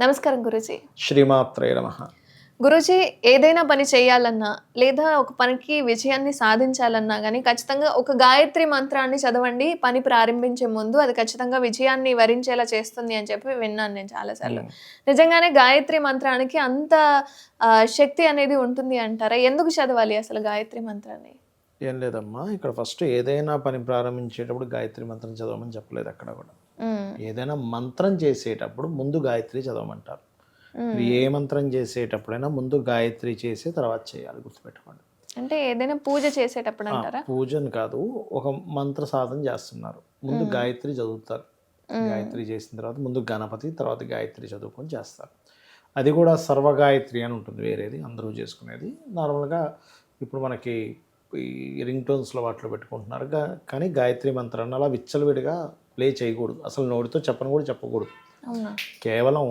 నమస్కారం గురూజీ. శ్రీమాత్రే నమః. గురూజీ, ఏదైనా పని చేయాలన్నా, లేదా ఒక పనికి విజయాన్ని సాధించాలన్నా గాని ఖచ్చితంగా ఒక గాయత్రి మంత్రాన్ని చదవండి పని ప్రారంభించే ముందు. అది ఖచ్చితంగా విజయాన్ని వరించేలా చేస్తుంది అని చెప్పి విన్నాను నేను చాలా సార్లు. హ్మ్. నిజంగానే గాయత్రి మంత్రానికి అంత శక్తి అనేది ఉంటుంది అంటారా? ఎందుకు చదవాలి అసలు గాయత్రి మంత్రాన్ని? ఏం లేదమ్మా. ఇక్కడ ఫస్ట్ ఏదైనా పని ప్రారంభించేటప్పుడు గాయత్రి మంత్రం చదవమని చెప్పలేదు ఎక్కడ కూడా. హ్మ్. ఏదైనా మంత్రం చేసేటప్పుడు ముందు గాయత్రి చదవమంటారు. మీరు హ్మ్. ఏ మంత్రం చేసేటప్పుడైనా ముందు గాయత్రి చేసి తర్వాత చేయాలి, గుర్తుపెట్టుకోండి. అంటే ఏదైనా పూజ చేసేటప్పుడు అంటారా? పూజని కాదు, ఒక మంత్ర సాధన చేస్తున్నారు. ముందు హ్మ్. గాయత్రి చదువుతారు. హ్మ్. గాయత్రి చేసిన తర్వాత ముందు గణపతి, తర్వాత గాయత్రి చదువుకొని చేస్తారు. అది కూడా సర్వగాయత్రి అని ఉంటుంది వేరేది, అందరూ చేసుకునేది. నార్మల్గా ఇప్పుడు మనకి ఈ రింగ్ టోన్స్లో వాటిలో పెట్టుకుంటున్నారు. కానీ గాయత్రి మంత్రాన్ని అలా విచ్చలవిడిగా ప్లే చేయకూడదు. అసలు నోటితో చెప్పను కూడా చెప్పకూడదు. అవునా? కేవలం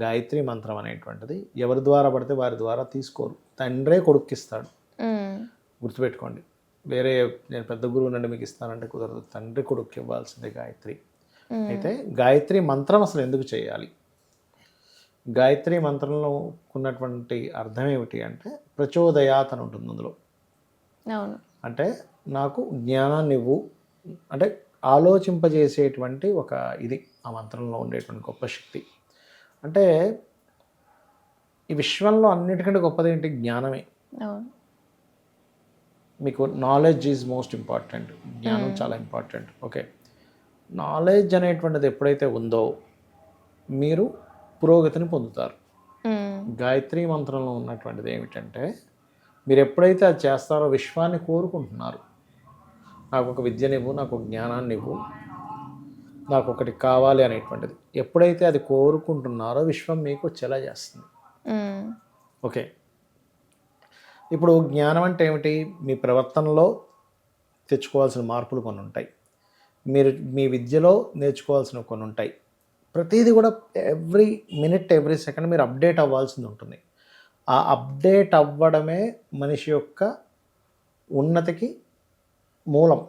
గాయత్రి మంత్రం అనేటువంటిది ఎవరి ద్వారా పడితే వారి ద్వారా తీసుకోరు. తండ్రే కొడుక్కిస్తాడు, హ్మ్. గుర్తుపెట్టుకోండి. వేరే నేను పెద్ద గురువు నుండి మీకు ఇస్తానంటే కుదరదు. తండ్రి కొడుకు ఇవ్వాల్సిందే గాయత్రి. అయితే గాయత్రి మంత్రం అసలు ఎందుకు చేయాలి? గాయత్రి మంత్రంలో ఉన్నటువంటి అర్థం ఏమిటి అంటే ప్రచోదయాత్ అని ఉంటుంది అందులో. అవును. అంటే నాకు జ్ఞానాన్ని ఇవ్వు, అంటే ఆలోచింపజేసేటువంటి ఒక ఇది ఆ మంత్రంలో ఉండేటువంటి గొప్ప శక్తి. అంటే ఈ విశ్వంలో అన్నిటికంటే గొప్పది ఏంటి? జ్ఞానమే. అవును. మీకు నాలెడ్జ్ ఈజ్ మోస్ట్ ఇంపార్టెంట్. జ్ఞానం చాలా ఇంపార్టెంట్. ఓకే, నాలెడ్జ్ అనేటువంటిది ఎప్పుడైతే ఉందో మీరు పురోగతిని పొందుతారు. గాయత్రి మంత్రంలో ఉన్నటువంటిది ఏమిటంటే మీరు ఎప్పుడైతే అది చేస్తారో విశ్వాన్ని కోరుకుంటున్నారు. నాకు ఒక విద్యనివ్వు, నాకు ఒక జ్ఞానాన్నివ్వు, నాకు ఒకటి కావాలి అనేటువంటిది. ఎప్పుడైతే అది కోరుకుంటున్నారో విశ్వం మీకు వచ్చేలా చేస్తుంది. ఓకే, ఇప్పుడు జ్ఞానం అంటే ఏమిటి? మీ ప్రవర్తనలో తెచ్చుకోవాల్సిన మార్పులు కొన్ని ఉంటాయి. మీరు మీ విద్యలో నేర్చుకోవాల్సినవి కొన్ని ఉంటాయి. ప్రతిదీ కూడా ఎవ్రీ మినిట్, ఎవ్రీ సెకండ్ మీరు అప్డేట్ అవ్వాల్సింది ఉంటుంది. ఆ అప్డేట్ అవ్వడమే మనిషి యొక్క ఉన్నతికి మూలం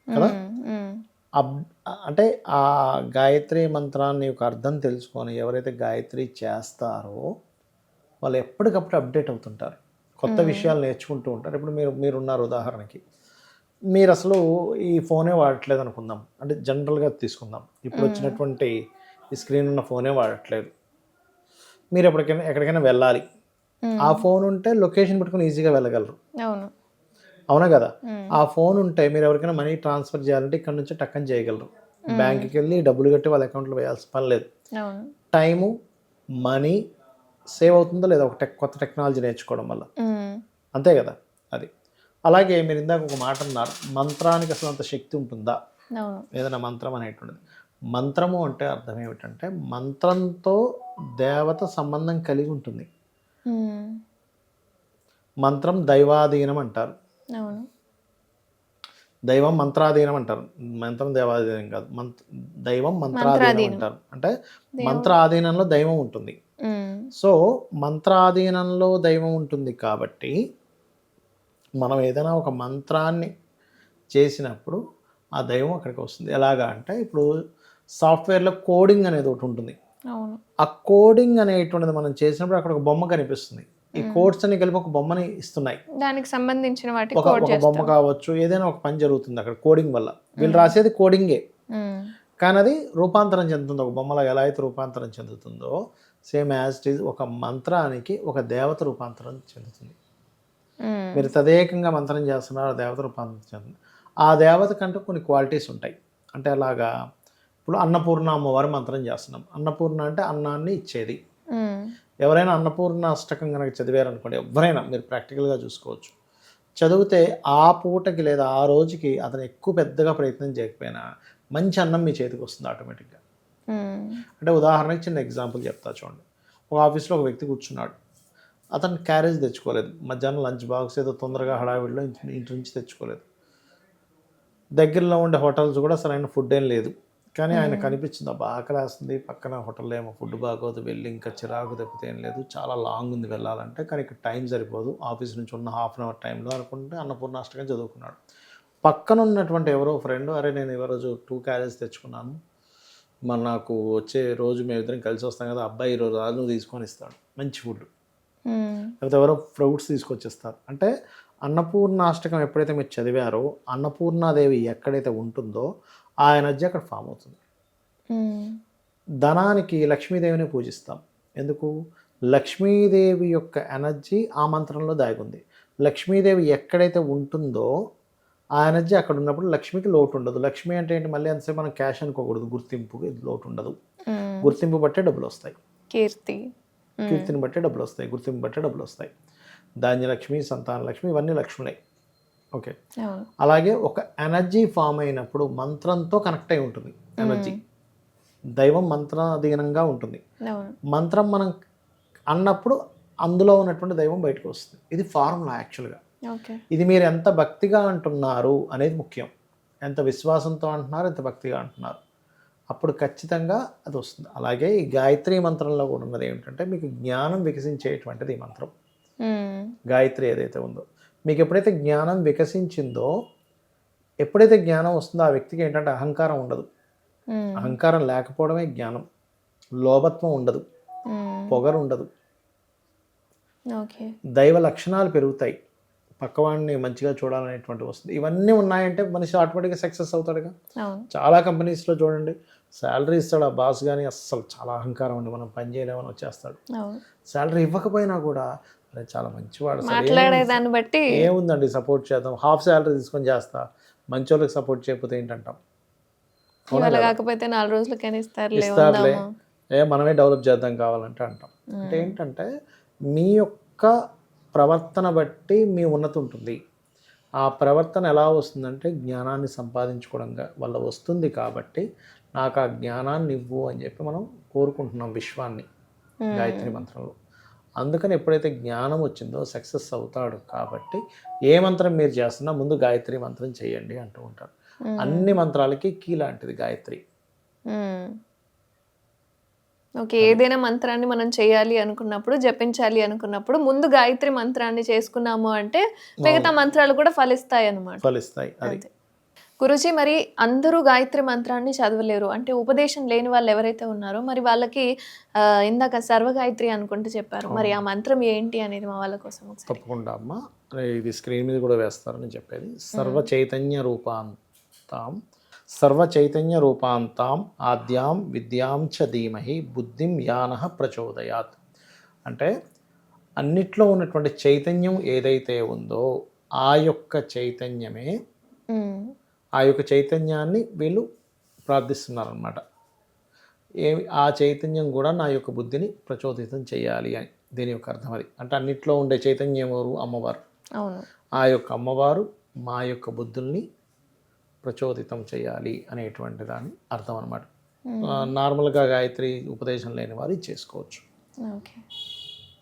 కదా. అంటే ఆ గాయత్రి మంత్రాన్ని యొక్క అర్థం తెలుసుకొని ఎవరైతే గాయత్రి చేస్తారో వాళ్ళు ఎప్పటికప్పుడు అప్డేట్ అవుతుంటారు, కొత్త విషయాలు నేర్చుకుంటూ ఉంటారు. ఇప్పుడు మీరున్నారు ఉదాహరణకి, మీరు అసలు ఈ ఫోనే వాడట్లేదు అనుకుందాం, అంటే జనరల్గా తీసుకుందాం. ఇప్పుడు వచ్చినటువంటి ఈ స్క్రీన్ ఉన్న ఫోనే వాడట్లేదు. మీరు ఎక్కడికైనా వెళ్ళాలి, ఆ ఫోన్ ఉంటే లొకేషన్ పెట్టుకుని ఈజీగా వెళ్ళగలరు. అవునా కదా. ఆ ఫోన్ ఉంటే మీరు ఎవరికైనా మనీ ట్రాన్స్ఫర్ చేయాలంటే ఇక్కడ నుంచి టక్కని చేయగలరు. బ్యాంక్కి వెళ్ళి డబ్బులు కట్టి వాళ్ళ అకౌంట్లో వేయాల్సిన పని లేదు. టైము, మనీ సేవ్ అవుతుందో లేదా ఒక కొత్త టెక్నాలజీ నేర్చుకోవడం వల్ల, అంతే కదా. అది అలాగే మీరు ఇందాక ఒక మాట అన్నారు, మంత్రానికి అసలు అంత శక్తి ఉంటుందా? ఏదైనా మంత్రం అనేటువంటిది, మంత్రము అంటే అర్థం ఏమిటంటే మంత్రంతో దేవత సంబంధం కలిగి ఉంటుంది. మంత్రం దైవాధీనం అంటారు, దైవం మంత్రాధీనం అంటారు. మంత్రం దేవాధీనం కాదు, దైవం మంత్రాధీనం అంటారు. అంటే మంత్ర ఆధీనంలో దైవం ఉంటుంది. సో మంత్రాధీనంలో దైవం ఉంటుంది కాబట్టి మనం ఏదైనా ఒక మంత్రాన్ని చేసినప్పుడు ఆ దైవం అక్కడికి వస్తుంది. ఎలాగా అంటే ఇప్పుడు సాఫ్ట్వేర్లో కోడింగ్ అనేది ఒకటి ఉంటుంది. ఆ కోడింగ్ అనేటువంటిది మనం చేసినప్పుడు అక్కడ ఒక బొమ్మ కనిపిస్తుంది. ఈ కోడ్స్ అన్ని కలిపి ఒక బొమ్మని ఇస్తున్నాయి. దానికి సంబంధించిన ఒక బొమ్మ కావచ్చు, ఏదైనా ఒక పని జరుగుతుంది అక్కడ కోడింగ్ వల్ల. వీళ్ళు రాసేది కోడింగే, కానీ అది రూపాంతరం చెందుతుంది. ఒక బొమ్మలాగా ఎలా అయితే రూపాంతరం చెందుతుందో సేమ్ యాజ్ ఇట్ ఈజ్ ఒక మంత్రానికి ఒక దేవత రూపాంతరం చెందుతుంది. మీరు తదేకంగా మంత్రం చేస్తున్నారు, ఆ దేవత రూపాంతరం చెందుతుంది. ఆ దేవత కంటే కొన్ని క్వాలిటీస్ ఉంటాయి. అంటే అలాగా ఇప్పుడు అన్నపూర్ణ అమ్మవారి మంత్రం చేస్తున్నాం. అన్నపూర్ణ అంటే అన్నాన్ని ఇచ్చేది. ఎవరైనా అన్నపూర్ణ అష్టకం కనుక చదివారనుకోండి, ఎవరైనా మీరు ప్రాక్టికల్గా చూసుకోవచ్చు, చదివితే ఆ పూటకి లేదా ఆ రోజుకి అతను ఎక్కువ పెద్దగా ప్రయత్నం చేయకపోయినా మంచి అన్నం మీ చేతికి వస్తుంది ఆటోమేటిక్గా. అంటే ఉదాహరణకి చిన్న ఎగ్జాంపుల్ చెప్తా చూడండి. ఒక ఆఫీస్లో ఒక వ్యక్తి కూర్చున్నాడు, అతను క్యారేజ్ తెచ్చుకోలేదు, మధ్యాహ్నం లంచ్ బాక్స్ ఏదో తొందరగా హడావిడిలో ఇంటి నుంచి తెచ్చుకోలేదు. దగ్గరలో ఉండే హోటల్స్ కూడా సరైన ఫుడ్ ఏం లేదు. కానీ ఆయన కనిపించింది, అబ్బా ఆకలి వేస్తుంది, పక్కన హోటల్లో ఏమో ఫుడ్ బాగోదు, వెళ్ళి ఇంకా చిరాకు తప్పితే ఏం లేదు, చాలా లాంగ్ ఉంది వెళ్ళాలంటే, కానీ ఇక్కడ టైం సరిపోదు, ఆఫీస్ నుంచి ఉన్న హాఫ్ అన్ అవర్ టైంలో అనుకుంటే అన్నపూర్ణాష్టకం చదువుకున్నాడు. పక్కన ఉన్నటువంటి ఎవరో ఫ్రెండ్, అరే నేను ఈరోజు 2 క్యారేజ్ తెచ్చుకున్నాను, మన నాకు వచ్చే రోజు మేమిద్దరం కలిసి వస్తాం కదా, అబ్బాయి ఈరోజు రాదు నువ్వు తీసుకొని ఇస్తాడు మంచి ఫుడ్, లేకపోతే ఎవరో ఫ్రూట్స్ తీసుకొచ్చిస్తారు. అంటే అన్నపూర్ణాష్టకం ఎప్పుడైతే మీరు చదివారో అన్నపూర్ణాదేవి ఎక్కడైతే ఉంటుందో ఆ ఎనర్జీ అక్కడ ఫామ్ అవుతుంది. ధనానికి లక్ష్మీదేవిని పూజిస్తాం. ఎందుకు? లక్ష్మీదేవి యొక్క ఎనర్జీ ఆ మంత్రంలో దాగి ఉంది. లక్ష్మీదేవి ఎక్కడైతే ఉంటుందో ఆ ఎనర్జీ అక్కడ ఉన్నప్పుడు లక్ష్మికి లోటు ఉండదు. లక్ష్మి అంటే ఏంటి? మళ్ళీ అంతసేపు మనం క్యాష్ అనుకోకూడదు. గుర్తింపుకి లోటు ఉండదు. గుర్తింపు బట్టే డబ్బులు వస్తాయి. కీర్తిని బట్టే డబ్బులు వస్తాయి. గుర్తింపు బట్టే డబ్బులు వస్తాయి. ధాన్యలక్ష్మి, సంతాన లక్ష్మి ఇవన్నీ లక్ష్ములే. ఓకే. అలాగే ఒక ఎనర్జీ ఫామ్ అయినప్పుడు మంత్రంతో కనెక్ట్ అయి ఉంటుంది ఎనర్జీ. దైవం మంత్రాధీనంగా ఉంటుంది. మంత్రం మనం అన్నప్పుడు అందులో ఉన్నటువంటి దైవం బయటకు వస్తుంది. ఇది ఫార్ములా యాక్చువల్గా. ఇది మీరు ఎంత భక్తిగా అంటున్నారు అనేది ముఖ్యం. ఎంత విశ్వాసంతో అంటున్నారు, ఎంత భక్తిగా అంటున్నారు, అప్పుడు ఖచ్చితంగా అది వస్తుంది. అలాగే ఈ గాయత్రి మంత్రంలో కూడా ఉన్నది ఏమిటంటే మీకు జ్ఞానం వికసించేటువంటిది ఈ మంత్రం. గాయత్రి ఏదైతే ఉందో మీకు ఎప్పుడైతే జ్ఞానం వికసించిందో, ఎప్పుడైతే జ్ఞానం వస్తుందో ఆ వ్యక్తికి ఏంటంటే అహంకారం ఉండదు. అహంకారం లేకపోవడమే జ్ఞానం. లోభత్వం ఉండదు, పొగరు ఉండదు, దైవ లక్షణాలు పెరుగుతాయి, పక్కవాడిని మంచిగా చూడాలనేటువంటి వస్తుంది. ఇవన్నీ ఉన్నాయంటే మనిషి ఆటోమేటిక్గా సక్సెస్ అవుతాడుగా. చాలా కంపెనీస్లో చూడండి, శాలరీ ఇస్తాడు ఆ బాస్, కానీ అస్సలు చాలా అహంకారం అండి, మనం పని చేయలేమని వచ్చేస్తాడు. శాలరీ ఇవ్వకపోయినా కూడా అరే చాలా మంచివాడు, మాట్లాడేదాన్ని బట్టి ఏముందండి సపోర్ట్ చేద్దాం, హాఫ్ శాలరీ తీసుకొని చేస్తా, మంచి వాళ్ళకి సపోర్ట్ చేయకపోతే ఏంటంటాం? కాకపోతే 4 రోజులకైనా ఇస్తారులే, మనమే డెవలప్ చేద్దాం కావాలంటే అంటాం. అంటే ఏంటంటే మీ యొక్క ప్రవర్తన బట్టి మీ ఉన్నతి ఉంటుంది. ఆ ప్రవర్తన ఎలా వస్తుందంటే జ్ఞానాన్ని సంపాదించుకోవడం వల్ల వస్తుంది. కాబట్టి నాకు ఆ జ్ఞానాన్ని ఇవ్వు అని చెప్పి మనం కోరుకుంటున్నాం విశ్వాన్ని గాయత్రి మంత్రంలో. అందుకని ఎప్పుడైతే జ్ఞానం వచ్చిందో సక్సెస్ అవుతాడు. కాబట్టి ఏ మంత్రం మీరు చేస్తున్నా ముందు గాయత్రి మంత్రం చేయండి అంటూ ఉంటారు. అన్ని మంత్రాలకి కీ లాంటిది గాయత్రి. ఓకే. ఏదైనా మంత్రాన్ని మనం చేయాలి అనుకున్నప్పుడు, జపించాలి అనుకున్నప్పుడు ముందు గాయత్రి మంత్రాన్ని చేసుకున్నాము అంటే మిగతా మంత్రాలు కూడా ఫలిస్తాయి. అది గురూజీ, మరి అందరూ గాయత్రి మంత్రాన్ని చదవలేరు. అంటే ఉపదేశం లేని వాళ్ళు ఎవరైతే ఉన్నారో మరి వాళ్ళకి ఇందాక సర్వగాయత్రి అనుకుంటూ చెప్పారు. మరి ఆ మంత్రం ఏంటి అనేది మా వాళ్ళ కోసం ఒకసారి. తప్పకుండా అమ్మ, ఇది స్క్రీన్ మీద కూడా వేస్తారని చెప్పేది. సర్వ చైతన్య రూపాంతాం ఆద్యాం విద్యాం చ ధీమహి బుద్ధిం యానః ప్రచోదయాత్. అంటే అన్నిట్లో ఉన్నటువంటి చైతన్యం ఏదైతే ఉందో ఆ యొక్క చైతన్యమే, ఆ యొక్క చైతన్యాన్ని వీళ్ళు ప్రార్థిస్తున్నారనమాట. ఆ చైతన్యం కూడా నా యొక్క బుద్ధిని ప్రచోదితం చేయాలి అని దీని యొక్క అర్థం. అది అంటే అన్నిట్లో ఉండే చైతన్యం ఎవరు? అమ్మవారు. ఆ యొక్క అమ్మవారు మా యొక్క బుద్ధుల్ని ప్రచోదితం చేయాలి అనేటువంటి దాని అర్థం అనమాట. నార్మల్గా గాయత్రి ఉపదేశం లేని వారు చేసుకోవచ్చు.